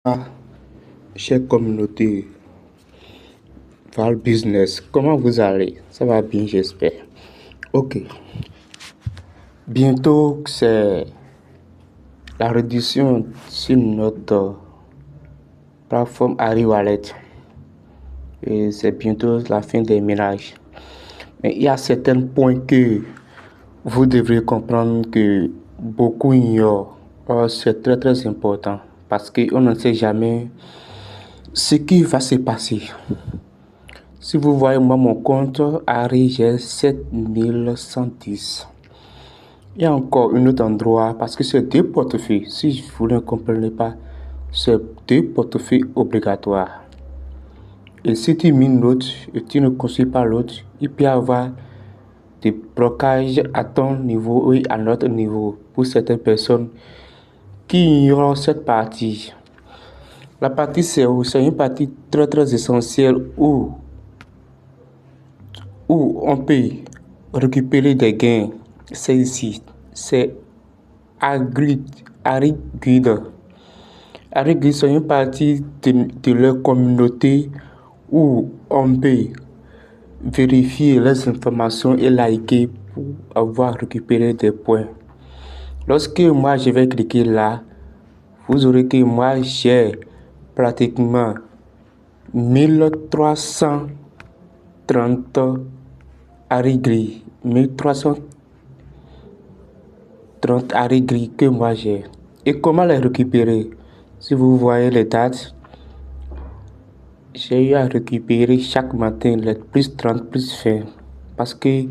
Ah, chère communauté Val Business, comment vous allez? Ça va bien, j'espère. Ok. Bientôt, c'est la réduction sur notre plateforme Harry Wallet. Et c'est bientôt la fin des ménages. Mais il y a certains points que vous devriez comprendre que beaucoup ignorent. Or, c'est très très important parce qu'on ne sait jamais ce qui va se passer. Si vous voyez moi mon compte Harry, j'ai 7110. Il y a encore un autre endroit parce que c'est deux portefeuilles. Si vous ne comprenez pas, c'est deux portefeuilles obligatoires. Et si tu mines l'autre et tu ne construis pas l'autre, il peut y avoir des blocages à ton niveau et à notre niveau pour certaines personnes qui ignorent cette partie. La partie c'est une partie très très essentielle où on peut récupérer des gains. C'est ici. C'est AgriGuide. AgriGuide, c'est une partie de leur communauté où on peut vérifier les informations et liker pour avoir récupéré des points. Lorsque moi je vais cliquer là, vous aurez que moi j'ai pratiquement 1330 AgriGuide. 1330 AgriGuide que moi j'ai. Et comment les récupérer? Si vous voyez les dates, j'ai eu à récupérer chaque matin les plus 30 plus 20 parce que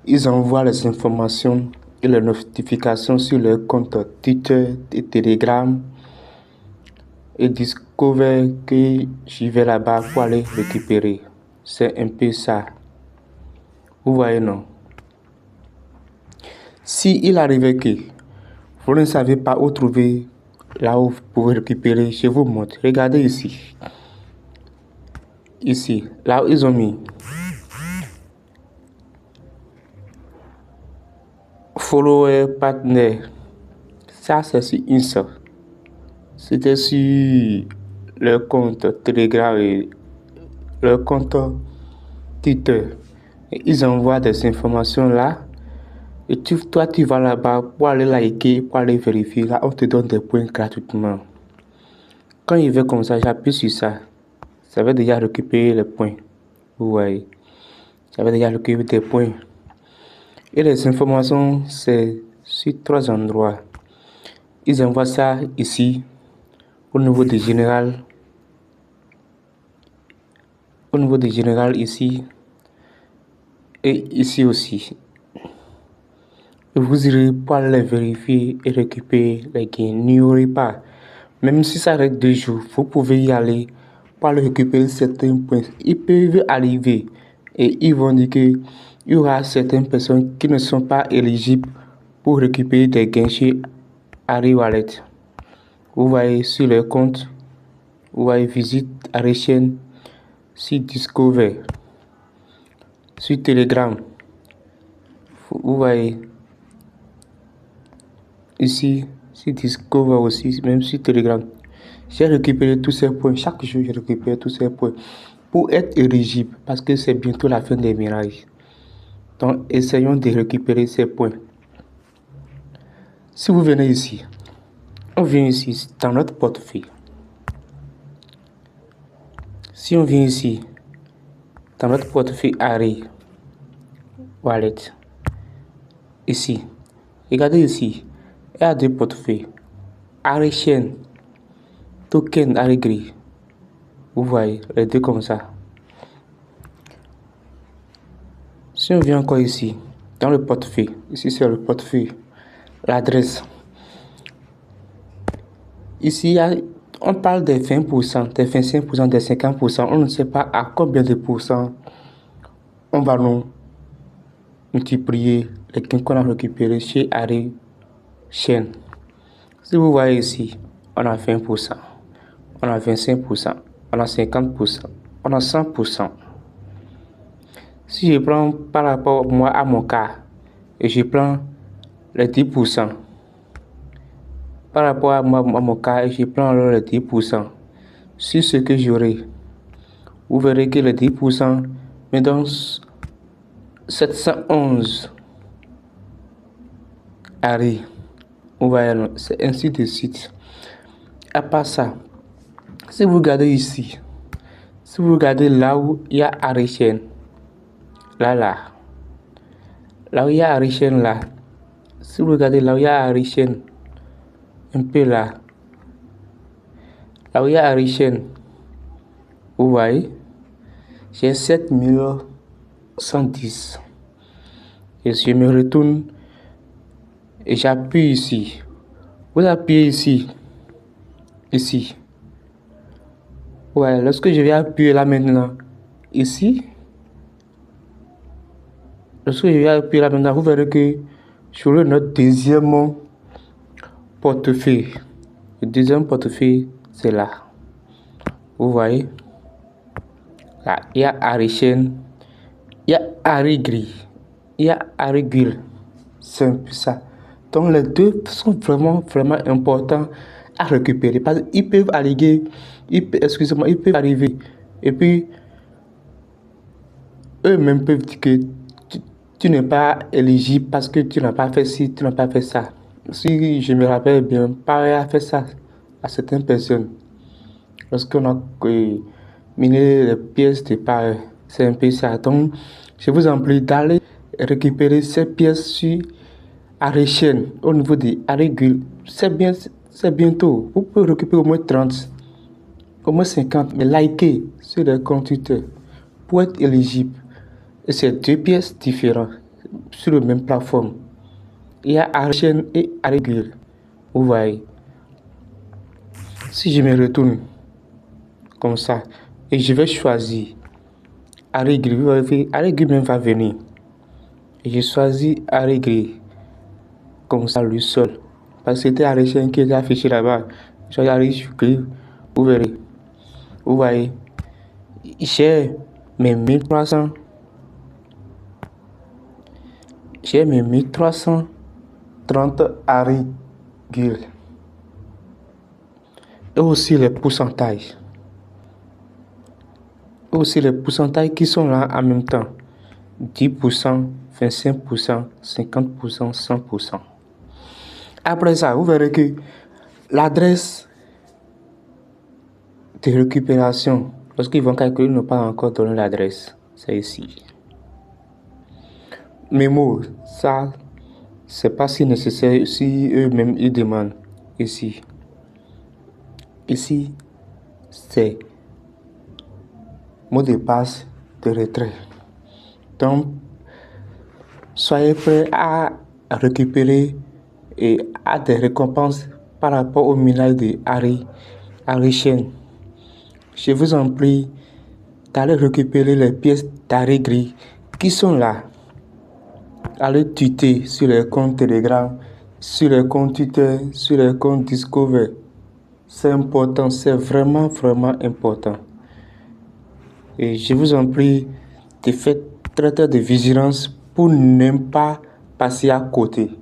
ils envoient les informations et les notifications sur leur compte Twitter et Telegram et Discover que j'y vais là-bas pour aller récupérer. C'est un peu ça. Vous voyez, non? Si il arrivait que vous ne savez pas où trouver là où vous pouvez récupérer, je vous montre. Regardez ici. Ici, là où ils ont mis follower partner. Ça, c'est sur Insta. C'était sur leur compte Telegram et leur compte Twitter. Et ils envoient des informations là. Et toi, tu vas là-bas pour aller liker, pour aller vérifier. Là, on te donne des points gratuitement. Quand il veut comme ça, j'appuie sur ça. Ça va déjà récupérer les points. Vous voyez. Ça va déjà récupérer des points. Et les informations, c'est sur 3 endroits. Ils envoient ça ici, au niveau du général. Au niveau du général ici. Et ici aussi. Et vous irez pour les vérifier et récupérer les gains. N'ignorez pas. Même si ça reste 2 jours, vous pouvez y aller pour aller récupérer certains points. Ils peuvent arriver et ils vont dire qu'il y aura certaines personnes qui ne sont pas éligibles pour récupérer des gains chez Harry Wallet. Vous voyez sur leur compte, vous voyez visite Harry Chain, sur Discover, sur Telegram. Vous voyez ici, sur Discover aussi, même sur Telegram. J'ai récupéré tous ces points. Chaque jour, j'ai récupéré tous ces points pour être éligible parce que c'est bientôt la fin des mirages. Donc, essayons de récupérer ces points. Si vous venez ici, on vient ici dans notre portefeuille. Si on vient ici dans notre portefeuille Harry Wallet, ici, regardez ici, il y a deux portefeuilles. Harry Chain, Token Harry Gris. Vous voyez, les deux comme ça. Si on vient encore ici, dans le portefeuille, ici c'est le portefeuille, l'adresse. Ici, on parle des 20%, des 25%, des 50%. On ne sait pas à combien de pourcents on va nous multiplier les gains qu'on a récupérés chez Harry Chain. Si vous voyez ici, on a 20%, on a 25%, on a 50%, on a 100%. Si je prends par rapport moi à mon cas et je prends les 10%, par rapport à mon cas, je prends alors les 10% sur ce que j'aurai. Vous verrez que les 10% me donnent 711 Harry. Vous voyez, c'est ainsi de suite. À part ça, si vous regardez ici, si vous regardez là où il y a Harry Chain, là où il y a Harry Chain là, si vous regardez là où il y a Harry Chain, un peu là où il y a Harry Chain, vous voyez, j'ai 7110. Et je me retourne et j'appuie ici. Vous appuyez ici. Ouais, lorsque je vais appuyer là maintenant, ici, vous verrez que sur notre deuxième portefeuille, le deuxième portefeuille, c'est là. Vous voyez, là, il y a Harry Chain, il y a Harry Gris, il y a Harry Gull. C'est un peu ça. Donc les deux sont vraiment importants à récupérer parce qu'ils peuvent alléguer, ils peuvent arriver et puis eux-mêmes peuvent dire que tu n'es pas éligible parce que tu n'as pas fait ci, tu n'as pas fait ça. Si je me rappelle bien, pareil a fait ça à certaines personnes. Lorsqu'on a miné les pièces de pareil, c'est un peu ça. Donc je vous en prie d'aller récupérer ces pièces sur Harry Chain au niveau de Harry Gull. C'est bientôt. Vous pouvez récupérer au moins 30, au moins 50, mais likez sur les comptes Twitter pour être éligible. Et c'est deux pièces différentes sur la même plateforme. Il y a Harry Chain et Harry Gull. Vous voyez. Si je me retourne comme ça et je vais choisir Harry Gull, vous voyez, Harry Gull même va venir. Et je choisis Harry Gull comme ça lui seul. Parce que c'était Harry Chain qui était affiché là-bas. Je vais Harry Gull, vous verrez. Vous voyez. J'ai mes 1300. J'ai mes 1330 Harry Gull. Et aussi les pourcentages. Qui sont là en même temps. 10%, 25%, 50%, 100%. Après ça, vous verrez que l'adresse de récupération, lorsqu'ils vont calculer, ils n'ont pas encore donné l'adresse. C'est ici. Mémo, ça, c'est pas si nécessaire si eux-mêmes ils demandent. Ici, c'est mot de passe de retrait. Donc, soyez prêts à récupérer et à des récompenses par rapport au minage de Harry Chain. Je vous en prie d'aller récupérer les pièces d'Harry Gris qui sont là. Allez tweeter sur les comptes Telegram, sur les comptes Twitter, sur les comptes Discover. C'est important, c'est vraiment important. Et je vous en prie de faire très de vigilance pour ne pas passer à côté.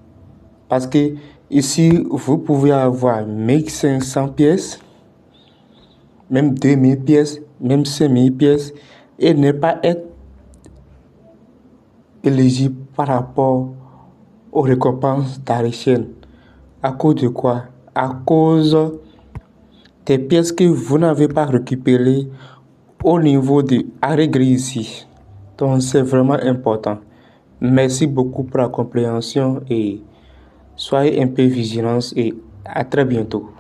Parce que ici, vous pouvez avoir 1500 pièces, même 2000 pièces, même 5000 pièces, et ne pas être éligible par rapport aux récompenses d'Harry Chain. À cause de quoi? À cause des pièces que vous n'avez pas récupérées au niveau de Harry Gris ici. Donc c'est vraiment important. Merci beaucoup pour la compréhension et soyez un peu vigilants et à très bientôt.